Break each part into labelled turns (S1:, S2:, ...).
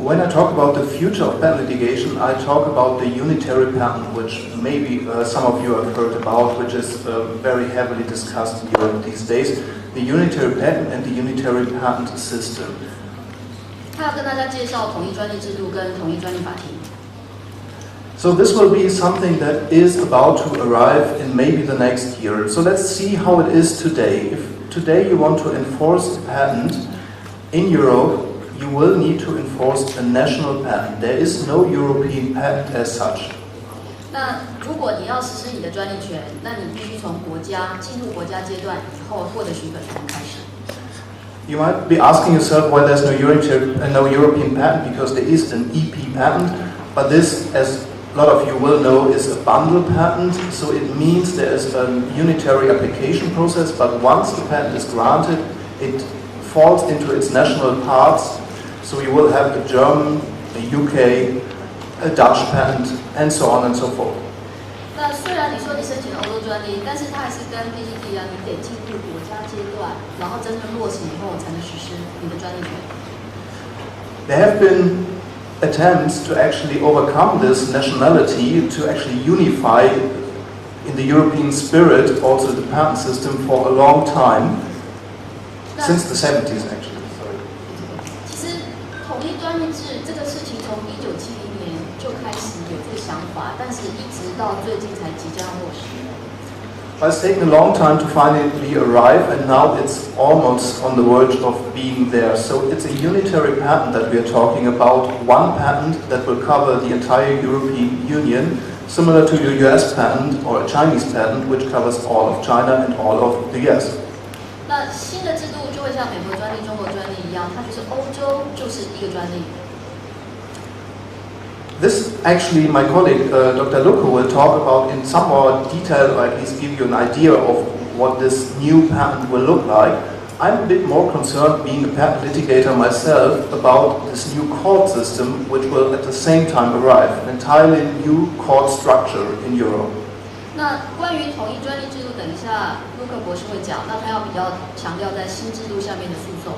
S1: when I talk about the future of patent litigation, I talk about the unitary patent, which maybe some of you have heard about, which is very heavily discussed in Europe these days. The unitary patent and the unitary patent system.
S2: 他要跟大家介绍统一专利制度跟统一专利法庭。
S1: So this will be something that is about to arrive in maybe the next year. So let's see how it is today. If today you want to enforce a patent in Europe, you will need to enforce a national patent. There is no European patent as such.
S2: 那如果你要实施你的专利权，那你必须从国家进入国家阶段以后获得许可才能开始。
S1: You might be asking yourself why there's no European patent, because there is an EP patent, but this, as a lot of you will know, is a bundle patent, so it means there is a unitary application process, but once the patent is granted, it falls into its national parts, so you will have a German, a UK, a Dutch patent, and so on and so forth.
S2: 那虽然你说你申请了欧洲专利，但是它还是跟 PCT 一样，你得进入国家阶段，然后真正落实以后才能实施你的专利权。
S1: There have been attempts to actually overcome this nationality, to actually unify in the European spirit also the patent system for a long time, since the 70s actually. Sorry.
S2: 其实统一专利制这个事情从1970年就开始有这个想法，但是一直到最近才即将落实。
S1: But it's taken a long time to finally arrive, and now it's almost on the verge of being there. So it's a unitary patent that we are talking about, one patent that will cover the entire European Union, similar to your US patent or a Chinese patent, which covers all of China and all of the US.
S2: 那新的制度就会像美国专利、中国专利一样，它就是欧洲就是一个专利。
S1: This actually, my colleague Dr. Lucke will talk about in some more detail, or at least give you an idea of what this new patent will look like. I'm a bit more concerned, being a patent litigator myself, about this new court system, which will at the same time arrive, an entirely new court structure in Europe.
S2: 那关于统一专利制度，等一下陆克博士会讲，那他要比较强调在新制度下面的诉讼。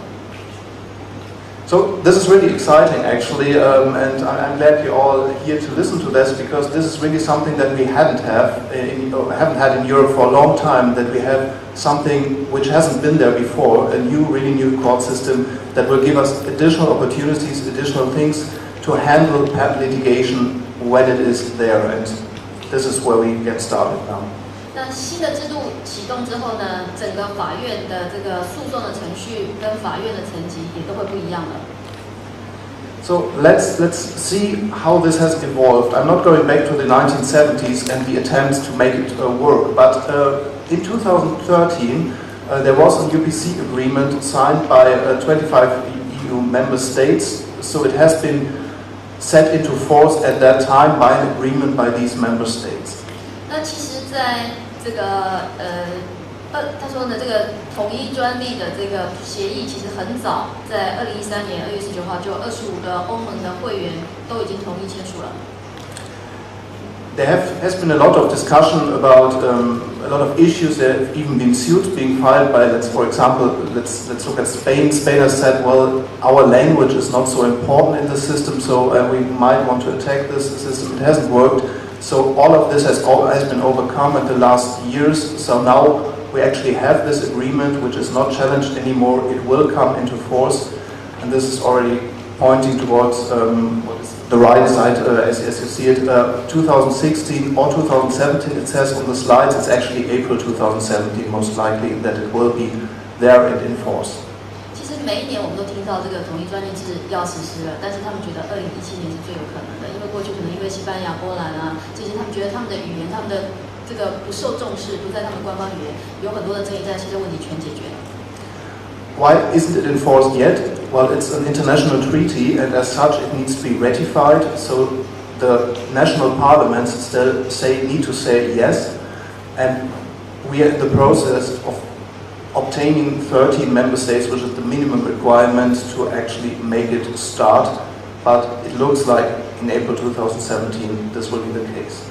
S1: So this is really exciting, actually, and I'm glad you're all here to listen to this, because this is really something that we haven't had in Europe for a long time. That we have something which hasn't been there before, a really new court system that will give us additional opportunities, additional things to handle patent litigation when it is there, and this is where we get started now.
S2: 那新的制度启动之后呢，整个法院的这个诉讼的程序跟法院的层级也都会不一样了。
S1: So let's see how this has evolved. I'm not going back to the 1970s and the attempts to make it work, but in 2013 there was a UPC agreement signed by 25 EU member states. So it has been set into force at that time by an agreement by these member states.
S2: 那其实在这个他说呢，这个统一专利的这个协议其实很早，在2013年2月19号就25个欧盟的会员都已经同意签署了。
S1: There has been a lot of discussion about a lot of issues. There have even been suits being filed by, for example, let's look at Spain. Spain has said, well, our language is not so important in the system, so we might want to attack this system. It hasn't worked. So all of this has been overcome in the last years. So now we actually have this agreement, which is not challenged anymore. It will come into force, and this is already pointing towards the right side, as you see it, 2016 or 2017. It says on the slides it's actually April 2017, most likely, that it will be there and in force.
S2: 其实每一年我们都听到这个统一专利制要实施了，但是他们觉得2017年是最有可能的，因为过去可能因为西班牙、波兰啊这些，他们觉得他们的语言、他们的这个不受重视，不在他们官方语言，有很多的争议，但这些问题全解决了。
S1: Why isn't it enforced yet? Well, it's an international treaty, and as such, it needs to be ratified. So the national parliaments still need to say yes, and we are in the process of obtaining 13 member states, which is the minimum requirement to actually make it start. But it looks like in April 2017 this will be the case.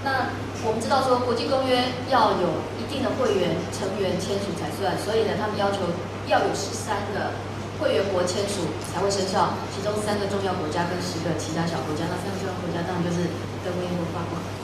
S2: 那我们知道说，国际公约要有一定的会员成员签署才算，所以呢，他们要求要有13个会员国签署才会生效，其中3个重要国家跟10个其他小国家，那3个重要国家当然就是德国、英国、法国。